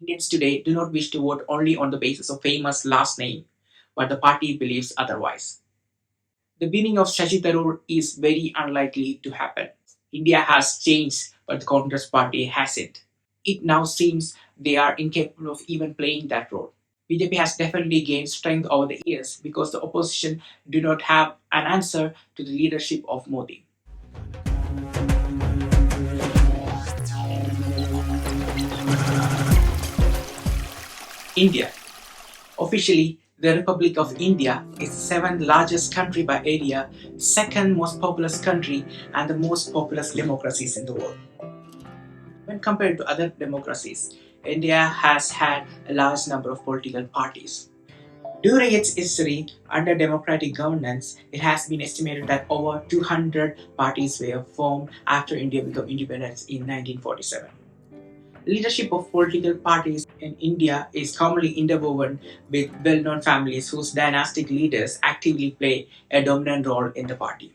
Indians today do not wish to vote only on the basis of famous last name, but the party believes otherwise. The winning of Shashi Tharoor is very unlikely to happen. India has changed, but the Congress party hasn't. It now seems they are incapable of even playing that role. BJP has definitely gained strength over the years because the opposition do not have an answer to the leadership of Modi. India. Officially, the Republic of India is the seventh largest country by area, second most populous country, and the most populous democracies in the world. When compared to other democracies, India has had a large number of political parties. During its history under democratic governance, it has been estimated that over 200 parties were formed after India became independent in 1947. Leadership of political parties in India is commonly interwoven with well-known families whose dynastic leaders actively play a dominant role in the party.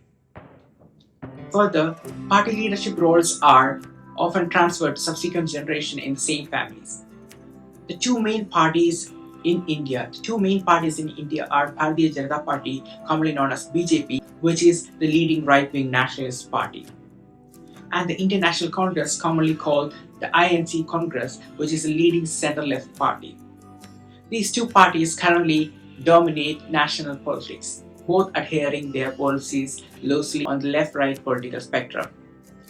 Further, party leadership roles are often transferred to subsequent generations in the same families. The two main parties in India are Bharatiya Janata Party, commonly known as BJP, which is the leading right-wing nationalist party, and the Indian National Congress, commonly called the INC Congress, which is a leading center-left party. These two parties currently dominate national politics, both adhering their policies loosely on the left-right political spectrum.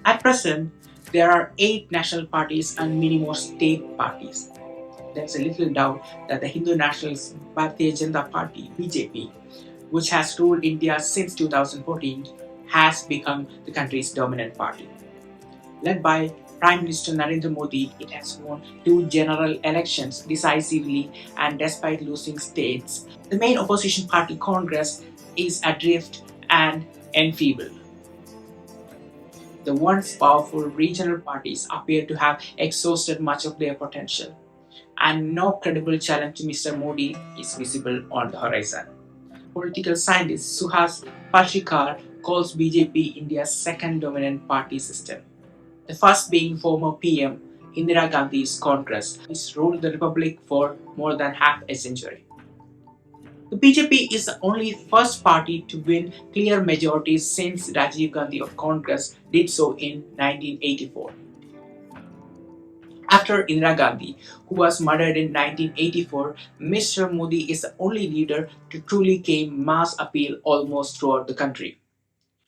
At present, there are 8 national parties and many more state parties. There's a little doubt that the Hindu nationalist Bharatiya Janata Party, BJP, which has ruled India since 2014, has become the country's dominant party. Led by Prime Minister Narendra Modi, it has won 2 general elections decisively, and despite losing states, the main opposition party Congress is adrift and enfeebled. The once powerful regional parties appear to have exhausted much of their potential, and no credible challenge to Mr. Modi is visible on the horizon. Political scientist Suhas Parshikar calls BJP India's second dominant party system. The first being former PM Indira Gandhi's Congress, which ruled the republic for more than half a century. The BJP is the only first party to win clear majorities since Rajiv Gandhi of Congress did so in 1984. After Indira Gandhi, who was murdered in 1984, Mr. Modi is the only leader to truly gain mass appeal almost throughout the country.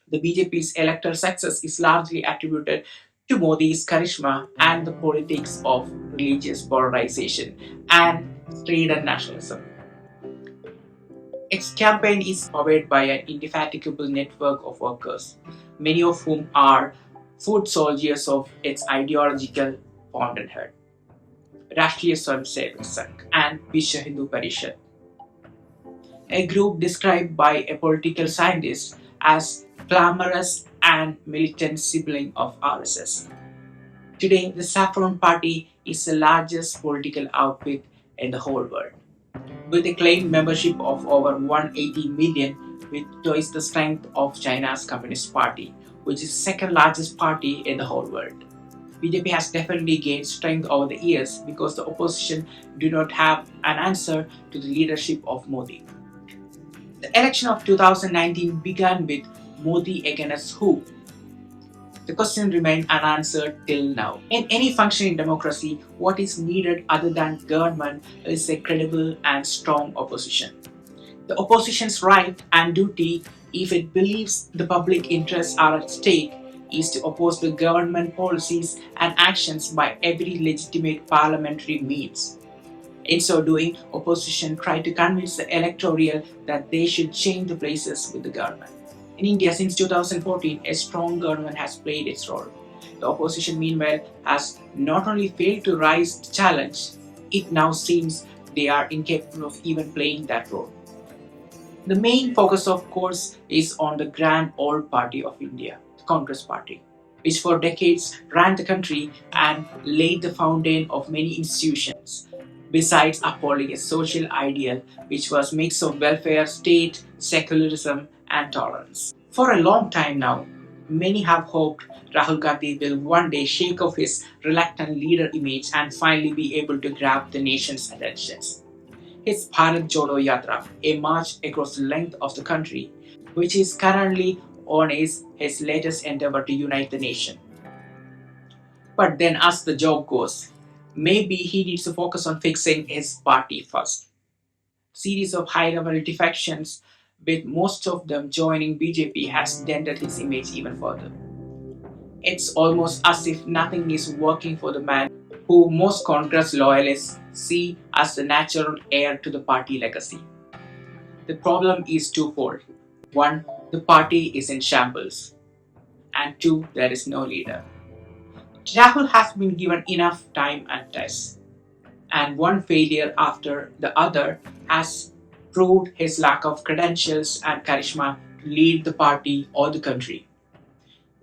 The BJP's electoral success is largely attributed to Modi's charisma and the politics of religious polarization and trade and nationalism. Its campaign is powered by an indefatigable network of workers, many of whom are foot soldiers of its ideological fountainhead, Rashtriya Swayamsevak Sangh and Vishwa Hindu Parishad, a group described by a political scientist as clamorous and militant sibling of RSS. Today, the Saffron Party is the largest political outfit in the whole world, with a claimed membership of over 180 million, with twice the strength of China's Communist Party, which is the second largest party in the whole world. BJP has definitely gained strength over the years because the opposition do not have an answer to the leadership of Modi. The election of 2019 began with Modi against who? The question remained unanswered till now. In any functioning democracy, what is needed other than government is a credible and strong opposition. The opposition's right and duty, if it believes the public interests are at stake, is to oppose the government policies and actions by every legitimate parliamentary means. In so doing, opposition tried to convince the electorate that they should change the places with the government. In India, since 2014, a strong government has played its role. The opposition, meanwhile, has not only failed to rise to challenge, it now seems they are incapable of even playing that role. The main focus, of course, is on the grand old party of India, the Congress Party, which for decades ran the country and laid the foundation of many institutions, besides upholding a social ideal which was a mix of welfare state, secularism, and tolerance. For a long time now, Many have hoped Rahul Gandhi will one day shake off his reluctant leader image and finally be able to grab the nation's attention. His Bharat Jodo Yatra, a march across the length of the country, which is currently on his latest endeavor to unite the nation. But then, as the joke goes, maybe he needs to focus on fixing his party first. Series of high-level defections, with most of them joining BJP, has dented his image even further. It's almost as if nothing is working for the man who most Congress loyalists see as the natural heir to the party legacy. The problem is twofold. One, the party is in shambles, and two, there is no leader. Rahul has been given enough time and tests, and one failure after the other has proved his lack of credentials and charisma to lead the party or the country.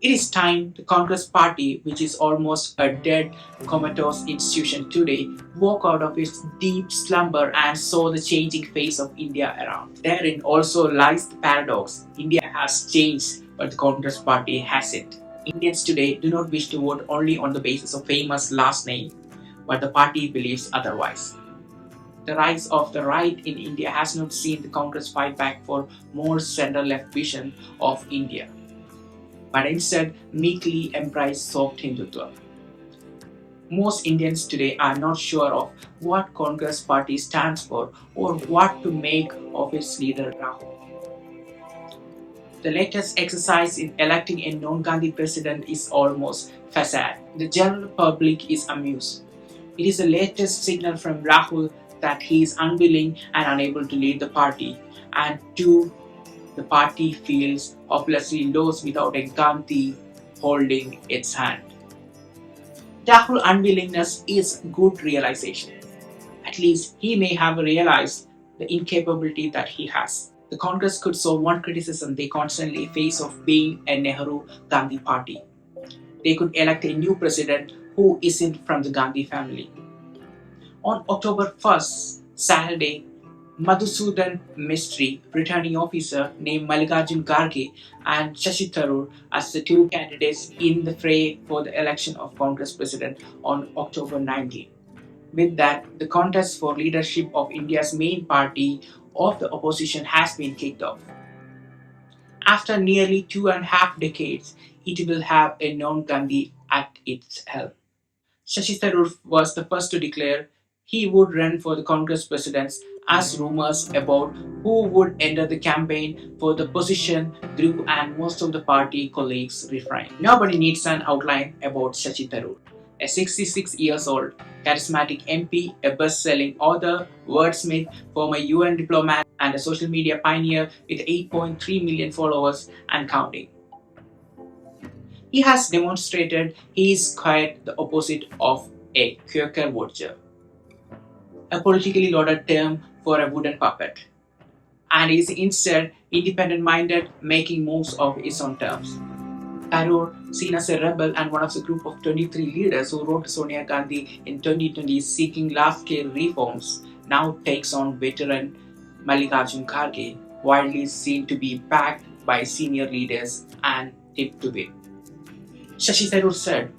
It is time the Congress party, which is almost a dead, comatose institution today, woke out of its deep slumber and saw the changing face of India around. Therein also lies the paradox. India has changed, but the Congress party hasn't. Indians today do not wish to vote only on the basis of famous last name, but the party believes otherwise. The rise of the right in India has not seen the Congress fight back for more center-left vision of India, but instead meekly embrace soft Hindutva. Most Indians today are not sure of what Congress party stands for or what to make of its leader Rahul. The latest exercise in electing a non-Gandhi president is almost facade. The general public is amused. It is the latest signal from Rahul that he is unwilling and unable to lead the party, and two, the party feels hopelessly lost without a Gandhi holding its hand. Rahul's unwillingness is good realization. At least he may have realized the incapability that he has. The Congress could solve one criticism they constantly face of being a Nehru-Gandhi party. They could elect a new president who isn't from the Gandhi family. On October 1st, Saturday, Madhusudan Mistry, returning officer, named Mallikarjun Kharge and Shashi Tharoor as the two candidates in the fray for the election of Congress president on October 19. With that, the contest for leadership of India's main party of the opposition has been kicked off. After nearly 2.5 decades, it will have a non-Gandhi at its helm. Shashi Tharoor was the first to declare he would run for the Congress presidency as rumors about who would enter the campaign for the position grew and most of the party colleagues refrained. Nobody needs an outline about Shashi Tharoor. A 66 years old, charismatic MP, a best-selling author, wordsmith, former UN diplomat, and a social media pioneer with 8.3 million followers and counting. He has demonstrated he is quite the opposite of a Quaker vulture, a politically loaded term for a wooden puppet, and is instead independent-minded, making moves of his own terms. Tharoor, seen as a rebel and one of the group of 23 leaders who wrote to Sonia Gandhi in 2020 seeking large-scale reforms, now takes on veteran Mallikarjun Kharge, widely seen to be backed by senior leaders and tipped to win. Shashi Tharoor said,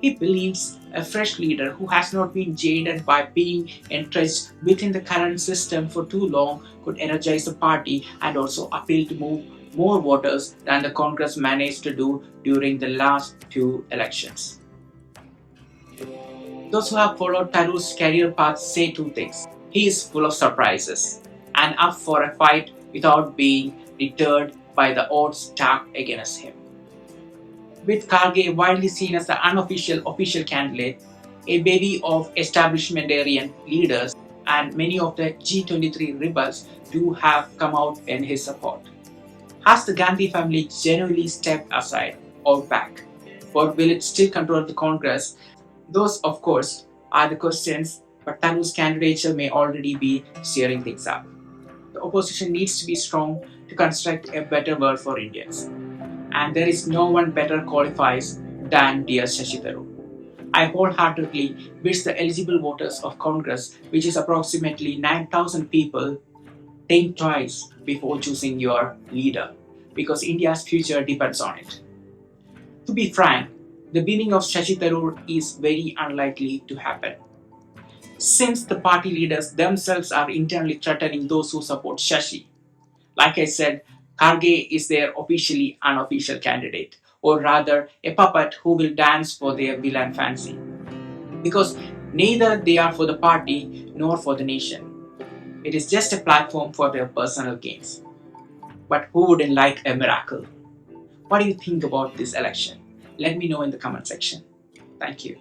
he believes a fresh leader who has not been jaded by being entrenched within the current system for too long could energize the party and also appeal to move more voters than the Congress managed to do during the last two elections. Those who have followed Tharoor's career path say two things. He is full of surprises and up for a fight without being deterred by the odds stacked against him. With Kharge widely seen as the unofficial official candidate, a bevy of establishmentarian leaders and many of the G23 rebels do have come out in his support. Has the Gandhi family genuinely stepped aside or back? Or will it still control the Congress? Those, of course, are the questions, but Tharoor's candidature may already be steering things up. The opposition needs to be strong to construct a better world for Indians. And there is no one better qualified than dear Shashi Tharoor. I wholeheartedly wish the eligible voters of Congress, which is approximately 9,000 people, think twice before choosing your leader, because India's future depends on it. To be frank, the winning of Shashi Tharoor is very unlikely to happen, since the party leaders themselves are internally threatening those who support Shashi. Like I said, Kharge is their officially unofficial candidate, or rather a puppet who will dance for their will and fancy. Because neither they are for the party nor for the nation. It is just a platform for their personal gains. But who wouldn't like a miracle? What do you think about this election? Let me know in the comment section. Thank you.